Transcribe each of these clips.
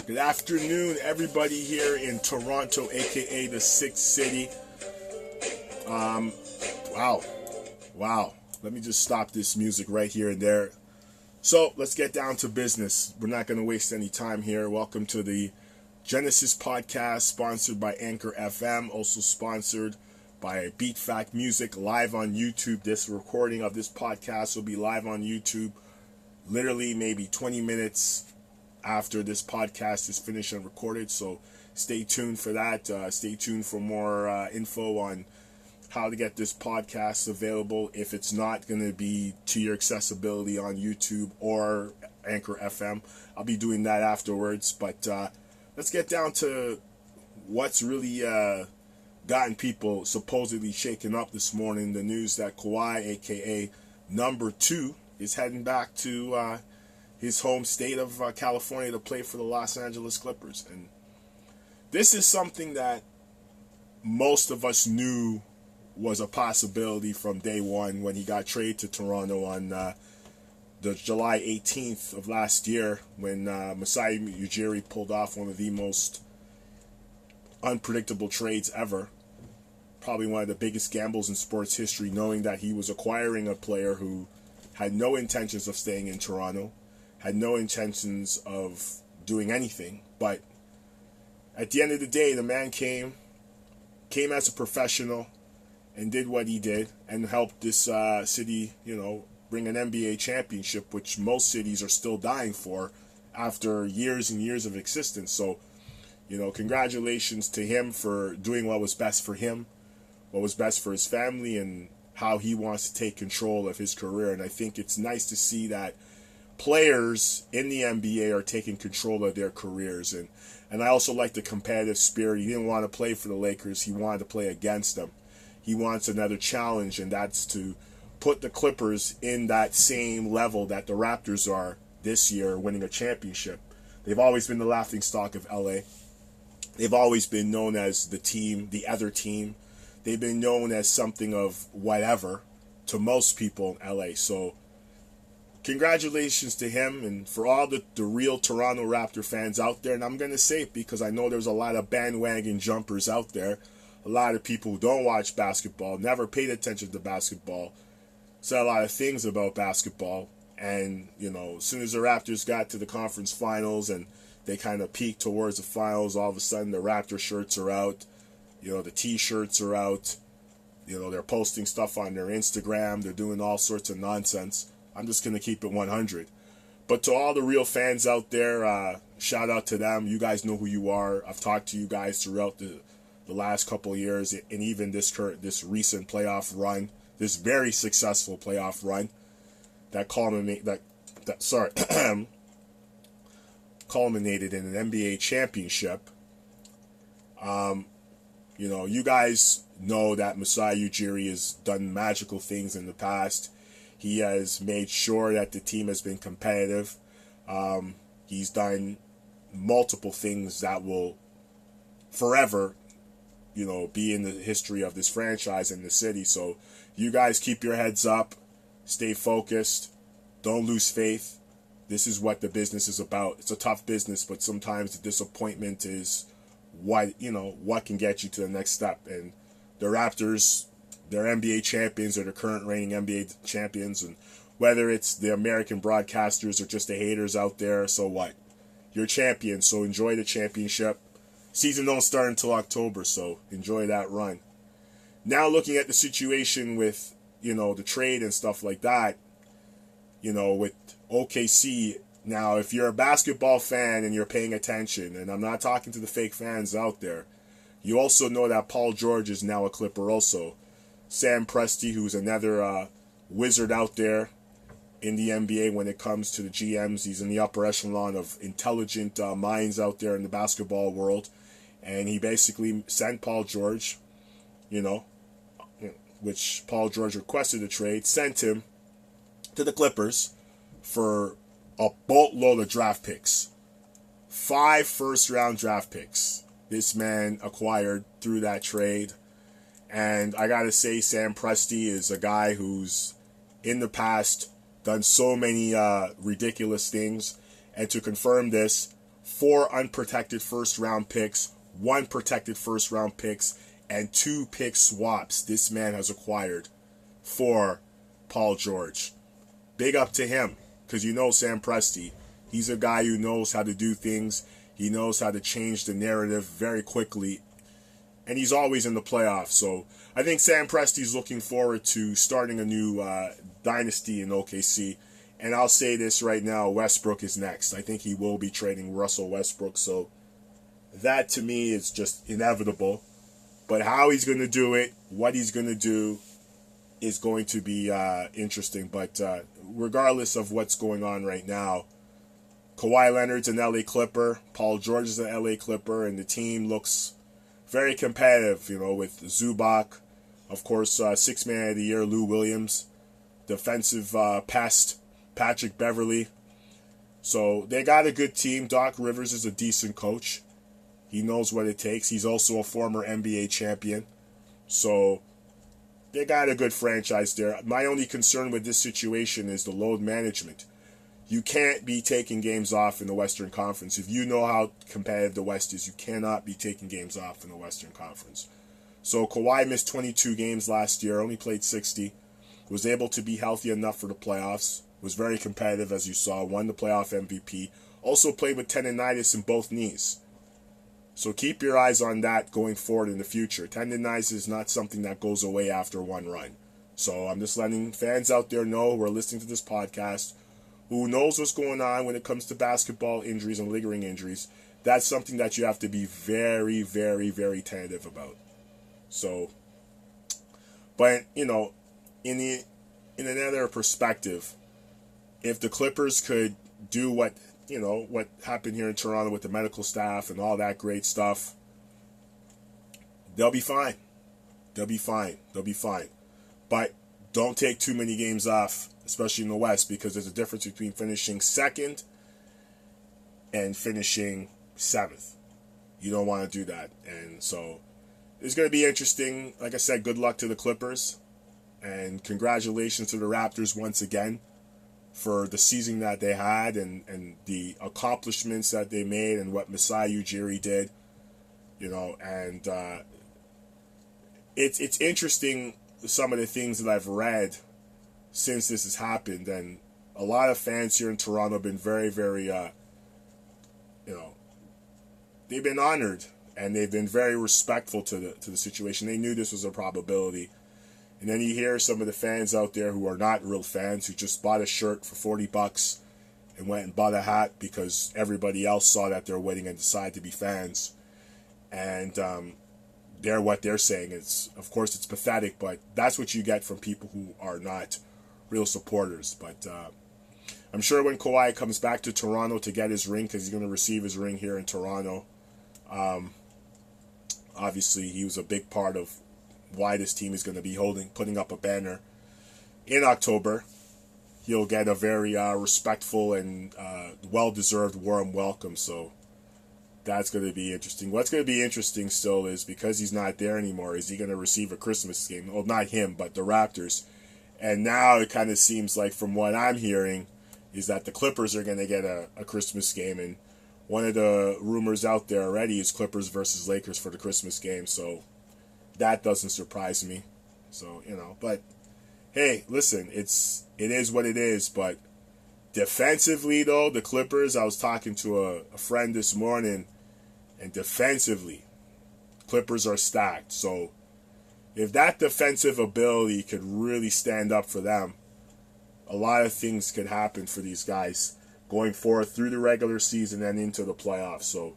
Good afternoon, everybody here in Toronto, aka the Sixth City. Wow. Let me just stop this music right here and there. So let's get down to business. We're not going to waste any time here. Welcome to the Genesis podcast, sponsored by Anchor FM, also sponsored by Beat Fact Music, live on YouTube. This recording of this podcast will be live on YouTube literally maybe 20 minutes after this podcast is finished and recorded, so stay tuned for that. Stay tuned for more info on how to get this podcast available if it's not going to be to your accessibility on YouTube or Anchor FM. I'll be doing that afterwards, but let's get down to what's really gotten people supposedly shaken up this morning. The news that Kwahi, aka number 2, is heading back to his home state of California to play for the Los Angeles Clippers. And this is something that most of us knew was a possibility from day one when he got traded to Toronto on the July 18th of last year, when Masai Ujiri pulled off one of the most unpredictable trades ever. Probably one of the biggest gambles in sports history, knowing that he was acquiring a player who had no intentions of staying in Toronto, had no intentions of doing anything. But at the end of the day, the man came as a professional and did what he did and helped this city, bring an NBA championship, which most cities are still dying for after years and years of existence. So, congratulations to him for doing what was best for him, what was best for his family, and how he wants to take control of his career. And I think it's nice to see that players in the NBA are taking control of their careers. And I also like the competitive spirit. He didn't want to play for the Lakers. He wanted to play against them. He wants another challenge, and that's to put the Clippers in that same level that the Raptors are this year, winning a championship. They've always been the laughingstock of LA. They've always been known as the team, the other team. They've been known as something of whatever to most people in LA. So congratulations to him, and for all the real Toronto Raptor fans out there. And I'm going to say it because I know there's a lot of bandwagon jumpers out there. A lot of people who don't watch basketball, never paid attention to basketball, said a lot of things about basketball. And, as soon as the Raptors got to the conference finals and they kind of peaked towards the finals, all of a sudden the Raptor shirts are out. The t-shirts are out. They're posting stuff on their Instagram. They're doing all sorts of nonsense. I'm just going to keep it 100. But to all the real fans out there, shout out to them. You guys know who you are. I've talked to you guys throughout the last couple of years, and even this recent playoff run, this very successful playoff run that culminated in an NBA championship. You guys know that Masai Ujiri has done magical things in the past. He has made sure that the team has been competitive. He's done multiple things that will forever, be in the history of this franchise and the city. So you guys keep your heads up, stay focused, don't lose faith. This is what the business is about. It's a tough business, but sometimes the disappointment is what can get you to the next step. And the Raptors, they're NBA champions, or the current reigning NBA champions, and whether it's the American broadcasters or just the haters out there, so what? You're champions, so enjoy the championship. Season don't start until October, so enjoy that run. Now looking at the situation with, the trade and stuff like that, with OKC. Now, if you're a basketball fan and you're paying attention, and I'm not talking to the fake fans out there, you also know that Paul George is now a Clipper also. Sam Presti, who's another wizard out there in the NBA when it comes to the GMs. He's in the upper echelon of intelligent minds out there in the basketball world. And he basically sent Paul George, which Paul George requested a trade, sent him to the Clippers for a boatload of draft picks. 5 first-round draft picks this man acquired through that trade. And I gotta say, Sam Presti is a guy who's in the past done so many ridiculous things. And to confirm this, 4 unprotected first-round picks, 1 protected first-round picks, and 2 pick swaps this man has acquired for Paul George. Big up to him, because you know Sam Presti. He's a guy who knows how to do things. He knows how to change the narrative very quickly, and he's always in the playoffs. So I think Sam Presti's looking forward to starting a new dynasty in OKC. And I'll say this right now, Westbrook is next. I think he will be trading Russell Westbrook, so that to me is just inevitable. But how he's going to do it, what he's going to do, is going to be interesting. But regardless of what's going on right now, Kawhi Leonard's an LA Clipper, Paul George is an LA Clipper, and the team looks very competitive, with Zubac, of course, Sixth Man of the Year, Lou Williams, defensive pest, Patrick Beverley. So they got a good team. Doc Rivers is a decent coach. He knows what it takes. He's also a former NBA champion. So they got a good franchise there. My only concern with this situation is the load management. You can't be taking games off in the Western Conference. If you know how competitive the West is, you cannot be taking games off in the Western Conference. So Kawhi missed 22 games last year, only played 60, was able to be healthy enough for the playoffs, was very competitive as you saw, won the playoff MVP, also played with tendonitis in both knees. So keep your eyes on that going forward in the future. Tendonitis is not something that goes away after one run. So I'm just letting fans out there know who are listening to this podcast, who knows what's going on when it comes to basketball injuries and lingering injuries. That's something that you have to be very, very, very tentative about. So, but, in another perspective, if the Clippers could do what happened here in Toronto with the medical staff and all that great stuff, they'll be fine. They'll be fine. But don't take too many games off, especially in the West, because there's a difference between finishing second and finishing 7th. You don't want to do that. And so it's going to be interesting. Like I said, good luck to the Clippers. And congratulations to the Raptors once again for the season that they had and the accomplishments that they made and what Masai Ujiri did. And it's interesting, some of the things that I've read since this has happened, and a lot of fans here in Toronto have been very, very, they've been honored and they've been very respectful to the situation. They knew this was a probability. And then you hear some of the fans out there who are not real fans, who just bought a shirt for $40 and went and bought a hat because everybody else saw that they're waiting and decided to be fans. And what they're saying is, of course, it's pathetic, but that's what you get from people who are not real supporters. But I'm sure when Kawhi comes back to Toronto to get his ring, because he's going to receive his ring here in Toronto, obviously he was a big part of why this team is going to be putting up a banner in October. He'll get a very respectful and well-deserved warm welcome. So that's going to be interesting. What's going to be interesting still is, because he's not there anymore, is he going to receive a Christmas game? Well, not him, but the Raptors. And now it kind of seems like, from what I'm hearing, is that the Clippers are going to get a Christmas game. And one of the rumors out there already is Clippers versus Lakers for the Christmas game. So that doesn't surprise me. So, but hey, listen, it is what it is. But defensively, though, the Clippers, I was talking to a friend this morning, and defensively, Clippers are stacked. So if that defensive ability could really stand up for them, a lot of things could happen for these guys going forward through the regular season and into the playoffs. So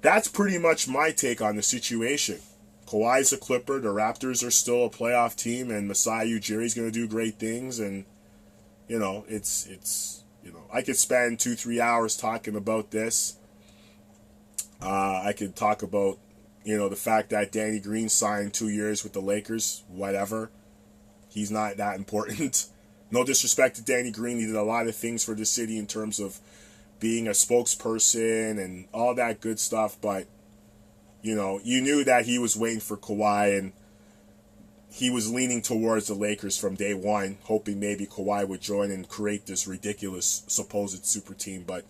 that's pretty much my take on the situation. Kawhi's a Clipper. The Raptors are still a playoff team, and Masai Ujiri's going to do great things. And it's I could spend 2-3 hours talking about this. I could talk about the fact that Danny Green signed 2 years with the Lakers. Whatever, he's not that important. No disrespect to Danny Green, he did a lot of things for the city in terms of being a spokesperson and all that good stuff, but you knew that he was waiting for Kawhi, and he was leaning towards the Lakers from day one, hoping maybe Kawhi would join and create this ridiculous supposed super team. But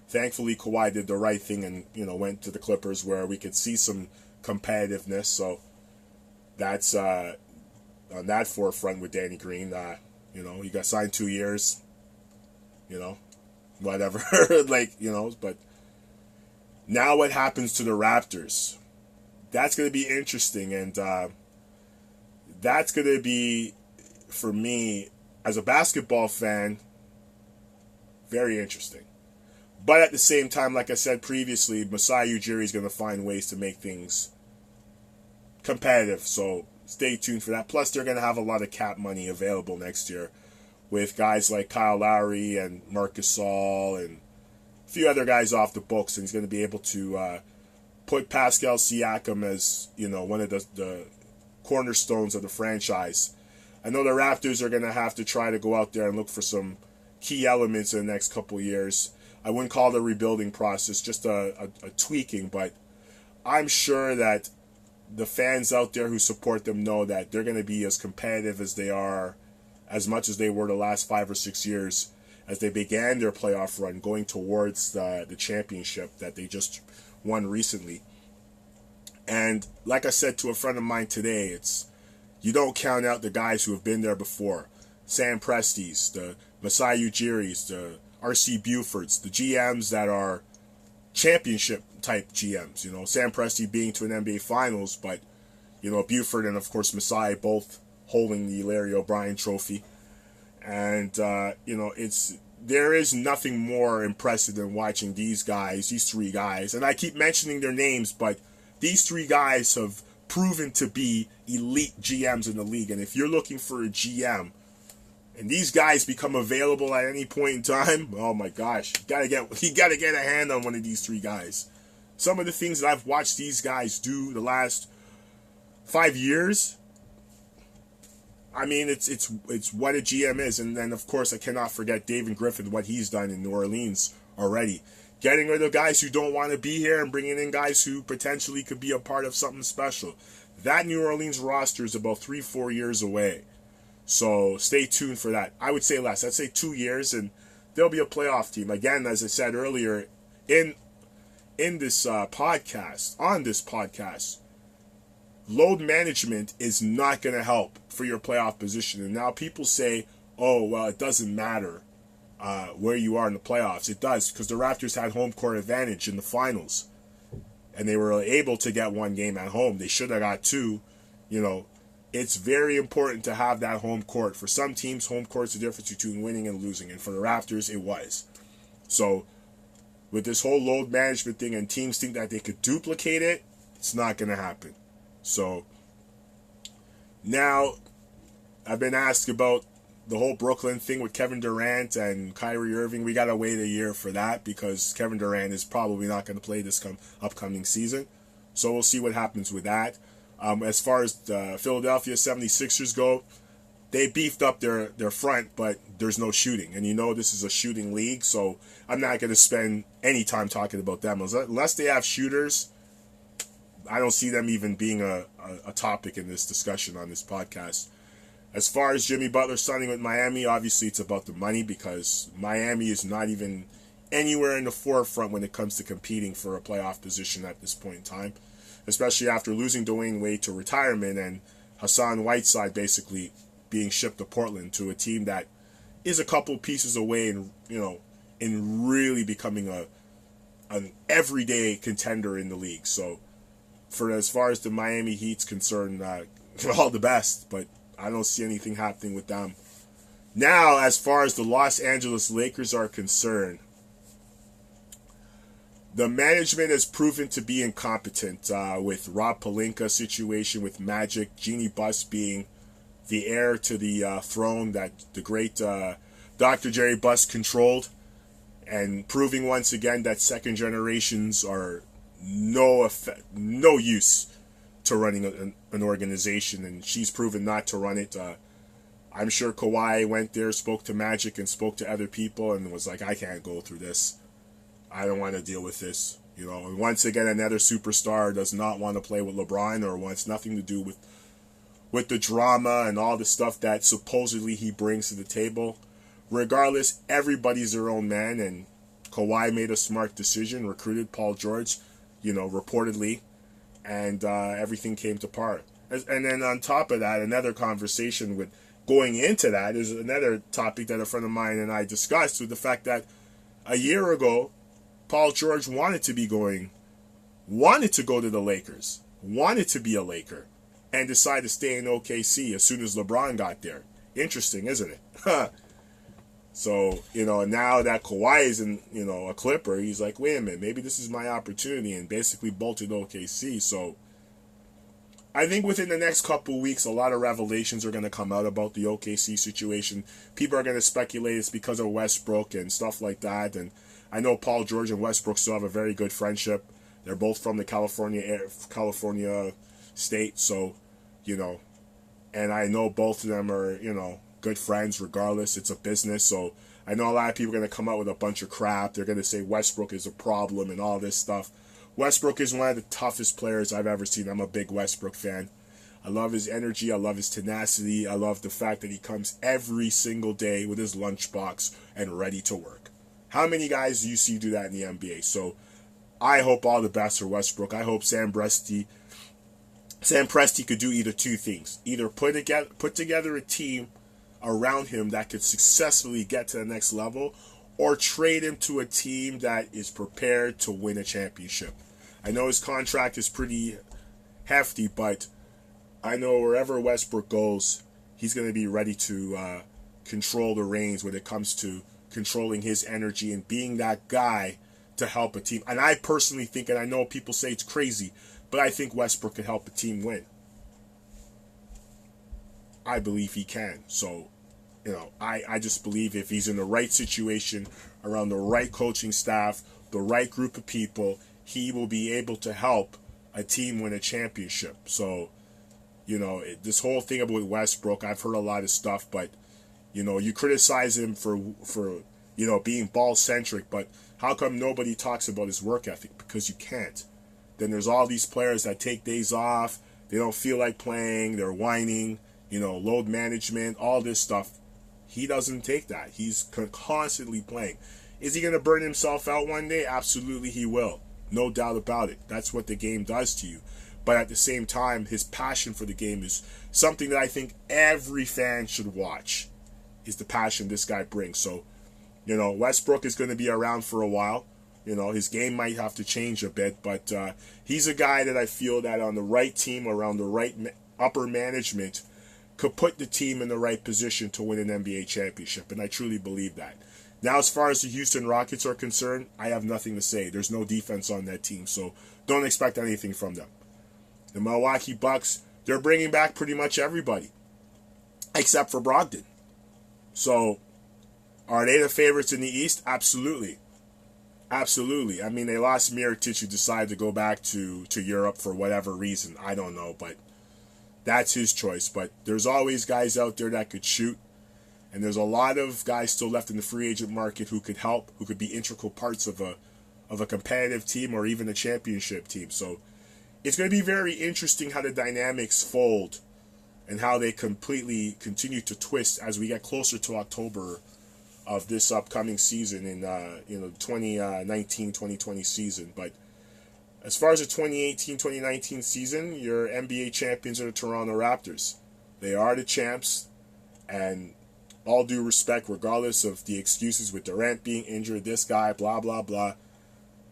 Thankfully, Kawhi did the right thing and, went to the Clippers where we could see some competitiveness. So that's on that forefront with Danny Green. He got signed 2 years. Whatever. But now what happens to the Raptors? That's going to be interesting, and that's going to be, for me, as a basketball fan, very interesting. But at the same time, like I said previously, Masai Ujiri is going to find ways to make things competitive. So stay tuned for that. Plus, they're going to have a lot of cap money available next year with guys like Kyle Lowry and Marc Gasol and a few other guys off the books. And he's going to be able to put Pascal Siakam as, one of the cornerstones of the franchise. I know the Raptors are going to have to try to go out there and look for some key elements in the next couple of years. I wouldn't call it a rebuilding process, just a tweaking, but I'm sure that the fans out there who support them know that they're going to be as competitive as they are, as much as they were the last 5 or 6 years as they began their playoff run going towards the championship that they just won recently. And like I said to a friend of mine today, you don't count out the guys who have been there before. Sam Presti's, the Masai Ujiri's, the R.C. Bufords, the GMs that are championship-type GMs. Sam Presti being to an NBA Finals, but, Buford and, of course, Masai both holding the Larry O'Brien trophy. And, there is nothing more impressive than watching these three guys, and I keep mentioning their names, but these three guys have proven to be elite GMs in the league. And if you're looking for a GM, and these guys become available at any point in time, oh my gosh, you gotta get a hand on one of these three guys. Some of the things that I've watched these guys do the last 5 years, I mean, it's what a GM is. And then, of course, I cannot forget David Griffin, what he's done in New Orleans already. Getting rid of guys who don't want to be here and bringing in guys who potentially could be a part of something special. That New Orleans roster is about 3-4 years away. So stay tuned for that. I would say less. I'd say 2 years, and they'll be a playoff team. Again, as I said earlier, in this podcast, load management is not going to help for your playoff position. And now people say, oh, well, it doesn't matter where you are in the playoffs. It does, because the Raptors had home court advantage in the finals. And they were able to get one game at home. They should have got two. It's very important to have that home court. For some teams, home court's the difference between winning and losing. And for the Raptors, it was. So with this whole load management thing and teams think that they could duplicate it, it's not going to happen. So now I've been asked about the whole Brooklyn thing with Kevin Durant and Kyrie Irving. We got to wait a year for that because Kevin Durant is probably not going to play this upcoming season. So we'll see what happens with that. As far as the Philadelphia 76ers go, they beefed up their front, but there's no shooting. And this is a shooting league, so I'm not going to spend any time talking about them. Unless they have shooters, I don't see them even being a topic in this discussion on this podcast. As far as Jimmy Butler signing with Miami, obviously it's about the money because Miami is not even anywhere in the forefront when it comes to competing for a playoff position at this point in time, especially after losing Dwayne Wade to retirement and Hassan Whiteside basically being shipped to Portland, to a team that is a couple pieces away in really becoming an everyday contender in the league. So for as far as the Miami Heat's concerned, all the best, but I don't see anything happening with them. Now, as far as the Los Angeles Lakers are concerned, the management has proven to be incompetent with Rob Pelinka situation with Magic, Jeannie Buss being the heir to the throne that the great Dr. Jerry Buss controlled, and proving once again that second generations are no use to running an organization, and she's proven not to run it. I'm sure Kawhi went there, spoke to Magic and spoke to other people and was like, I can't go through this. I don't want to deal with this. And once again, another superstar does not want to play with LeBron or wants nothing to do with the drama and all the stuff that supposedly he brings to the table. Regardless, everybody's their own man, and Kawhi made a smart decision, recruited Paul George, reportedly, and everything came to par. And then on top of that, another conversation with going into that is another topic that a friend of mine and I discussed, with the fact that a year ago, Paul George wanted to go to the Lakers, wanted to be a Laker, and decided to stay in OKC as soon as LeBron got there. Interesting, isn't it? So, now that Kawhi is a Clipper, he's like, wait a minute, maybe this is my opportunity, and basically bolted OKC. So, I think within the next couple weeks, a lot of revelations are going to come out about the OKC situation. People are going to speculate it's because of Westbrook and stuff like that. And I know Paul George and Westbrook still have a very good friendship. They're both from the California state, so, and I know both of them are, good friends regardless. It's a business, so I know a lot of people are going to come out with a bunch of crap. They're going to say Westbrook is a problem and all this stuff. Westbrook is one of the toughest players I've ever seen. I'm a big Westbrook fan. I love his energy. I love his tenacity. I love the fact that he comes every single day with his lunchbox and ready to work. How many guys do you see do that in the NBA? So I hope all the best for Westbrook. I hope Sam Presti could do either two things. Either put together a team around him that could successfully get to the next level, or trade him to a team that is prepared to win a championship. I know his contract is pretty hefty, but I know wherever Westbrook goes, he's going to be ready to control the reins when it comes to controlling his energy and being that guy to help a team. And I personally think, and I know people say it's crazy, but I think Westbrook could help a team win. I believe he can. So, I just believe if he's in the right situation, around the right coaching staff, the right group of people, he will be able to help a team win a championship. So, this whole thing about Westbrook, I've heard a lot of stuff, but, you criticize him for being ball-centric, but how come nobody talks about his work ethic? Because you can't. Then there's all these players that take days off, they don't feel like playing, they're whining, load management, all this stuff. He doesn't take that. He's constantly playing. Is he going to burn himself out one day? Absolutely he will. No doubt about it. That's what the game does to you. But at the same time, his passion for the game is something that I think every fan should watch, is the passion this guy brings. So, Westbrook is going to be around for a while. His game might have to change a bit, but he's a guy that I feel that on the right team, around the right upper management, could put the team in the right position to win an NBA championship, and I truly believe that. Now, as far as the Houston Rockets are concerned, I have nothing to say. There's no defense on that team, so don't expect anything from them. The Milwaukee Bucks, they're bringing back pretty much everybody, except for Brogdon. So, are they the favorites in the East? Absolutely. Absolutely. I mean, they lost Mirotic, who decided to go back to Europe for whatever reason. I don't know, but that's his choice. But there's always guys out there that could shoot. And there's a lot of guys still left in the free agent market who could help, who could be integral parts of a competitive team or even a championship team. So it's going to be very interesting how the dynamics fold and how they completely continue to twist as we get closer to October of this upcoming season in 2019-2020 season. But as far as the 2018-2019 season, your NBA champions are the Toronto Raptors. They are the champs, and all due respect, regardless of the excuses with Durant being injured, this guy, blah, blah, blah,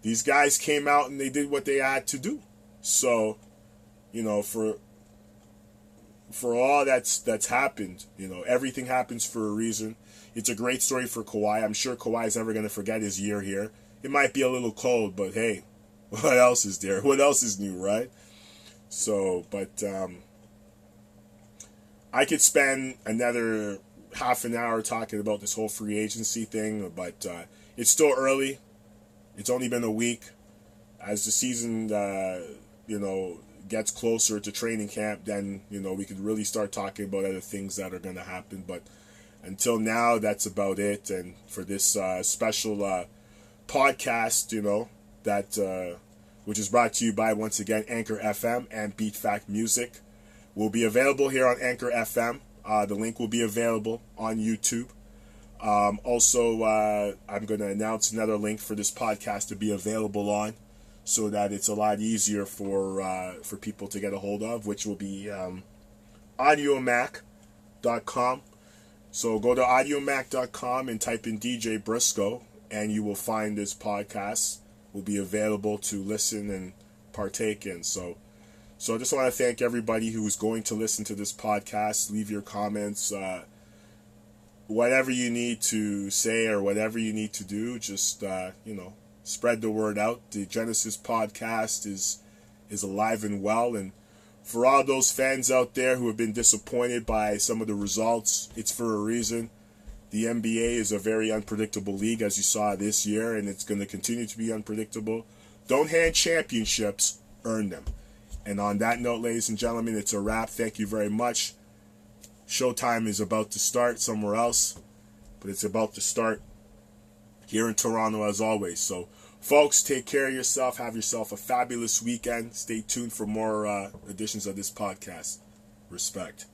these guys came out and they did what they had to do. So, for all that's happened, everything happens for a reason. It's a great story for Kawhi. I'm sure Kawhi's never going to forget his year here. It might be a little cold, but hey, what else is there? What else is new, right? So, but I could spend another half an hour talking about this whole free agency thing, but it's still early. It's only been a week. As the season, gets closer to training camp, then, we could really start talking about other things that are going to happen. But until now, that's about it. And for this special podcast, that which is brought to you by, once again, Anchor FM and Beat Fact Music, will be available here on Anchor FM. The link will be available on YouTube. Also, I'm going to announce another link for this podcast to be available on, so that it's a lot easier for people to get a hold of, which will be audiomac.com. So go to audiomac.com and type in DJ Briscoe, and you will find this podcast will be available to listen and partake in. So I just want to thank everybody who is going to listen to this podcast. Leave your comments, whatever you need to say or whatever you need to do. Just spread the word out. The Genesis podcast is alive and well, and for all those fans out there who have been disappointed by some of the results, it's for a reason. The NBA is a very unpredictable league, as you saw this year, and it's going to continue to be unpredictable. Don't hand championships, earn them. And on that note, ladies and gentlemen, it's a wrap. Thank you very much. Showtime is about to start somewhere else, but it's about to start here in Toronto as always. So, folks, take care of yourself. Have yourself a fabulous weekend. Stay tuned for more editions of this podcast. Respect.